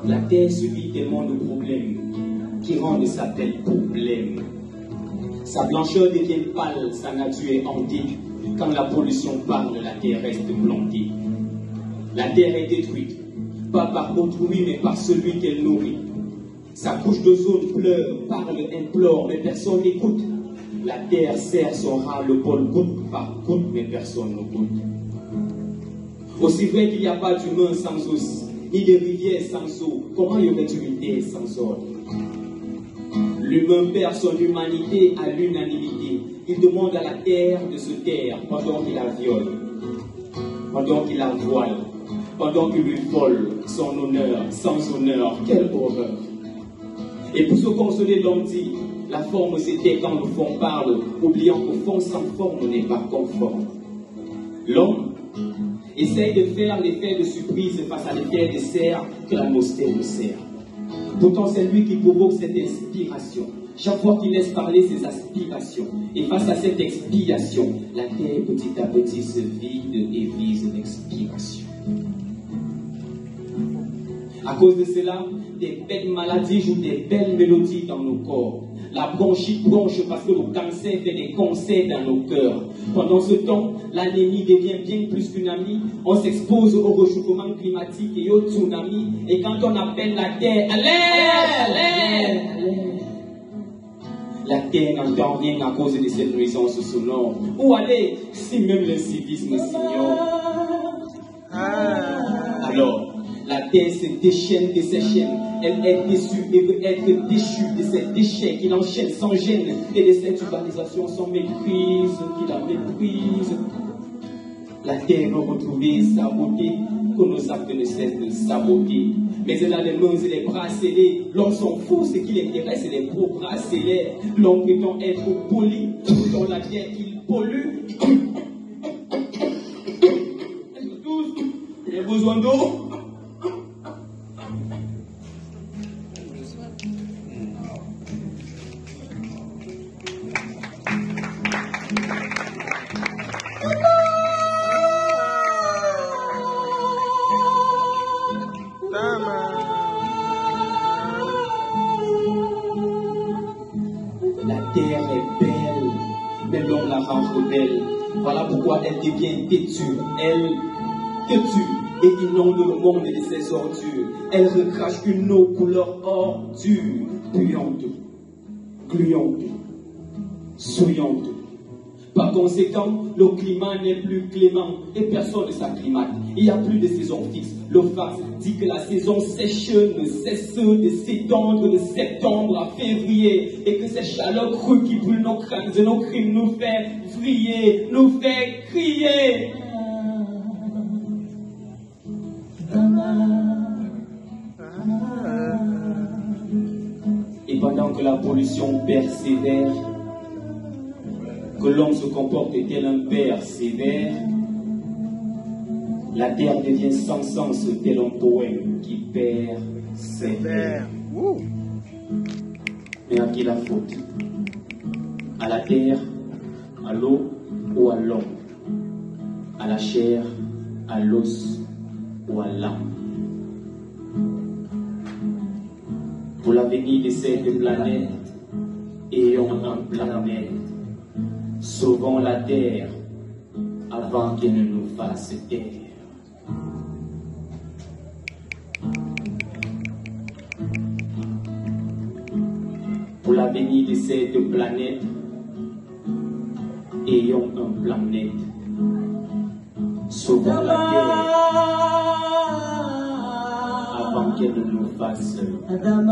La terre subit tellement de problèmes qui rendent sa tête problème. Sa blancheur devient pâle, sa nature est hantée. Quand la pollution parle, la terre reste plantée. La terre est détruite, pas par autrui, mais par celui qu'elle nourrit. Sa couche d'ozone pleure, parle, implore, mais personne n'écoute. La terre serre son ras-le-bol goutte par goutte, mais personne ne goûte. Aussi vrai qu'il n'y a pas d'humain sans os, ni de rivière sans eau, comment y aurait-il une terre sans ordre? L'humain perd son humanité à l'unanimité. Il demande à la terre de se taire pendant qu'il la viole, pendant qu'il la voile, pendant qu'il lui vole son honneur, sans honneur. Quelle horreur! Et pour se consoler, l'homme dit, la forme c'était quand le fond parle, oubliant qu'au fond sans forme n'est pas conforme. L'homme essaye de faire l'effet de surprise face à l'effet de serre que l'atmosphère le sert. Pourtant, c'est lui qui provoque cette inspiration. Chaque fois qu'il laisse parler ses aspirations. Et face à cette expiation, la terre petit à petit se vide et vise l'expiration. À cause de cela, des belles maladies jouent des belles mélodies dans nos corps. La bronchite bronche parce que le cancer fait des concerts dans nos cœurs. Pendant ce temps, l'anémie devient bien plus qu'une amie. On s'expose au réchauffement climatique et au tsunami. Et quand on appelle la terre, allez, la terre n'entend rien à cause de cette nuisance sonore. Où aller si même le civisme s'ignore? Alors, la terre se déchaîne de ses chaînes. Elle est déçue et veut être déchue de ses déchets qui l'enchaînent sans gêne et de cette urbanisation sans méprise qui la méprise. La terre veut retrouver sa beauté que nos actes ne cessent de saboter. Mais elle a les mains et les bras scellés. L'homme s'en fout, ce qui l'intéresse, c'est les gros bras scellés. L'homme prétend être poli, dans la terre qu'il pollue. Il a besoin d'eau. Voilà pourquoi elle devient têtue, elle têtue et inonde le monde de ses ordures. Elle recrache une eau couleur ordure, puante, gluante, souillante. Par conséquent, le climat n'est plus clément et personne ne s'acclimate. Il n'y a plus de saison fixe. Le fax dit que la saison sèche ne cesse de s'étendre de septembre à février et que cette chaleur crue qui brûle nos crânes et nos crimes nous fait vriller, nous fait crier. Et pendant que la pollution persévère, que l'homme se comporte tel un père sévère, la terre devient sans sens tel un poème qui perd ses vers. Mais à qui la faute? À la terre, à l'eau ou à l'homme? À la chair, à l'os ou à l'âme? Pour l'avenir de cette planète, ayons un planète. Sauvons la terre avant qu'elle ne nous fasse taire. Pour l'avenir de cette planète, ayons un plan net. Sauvons la terre avant qu'elle ne nous fasse taire.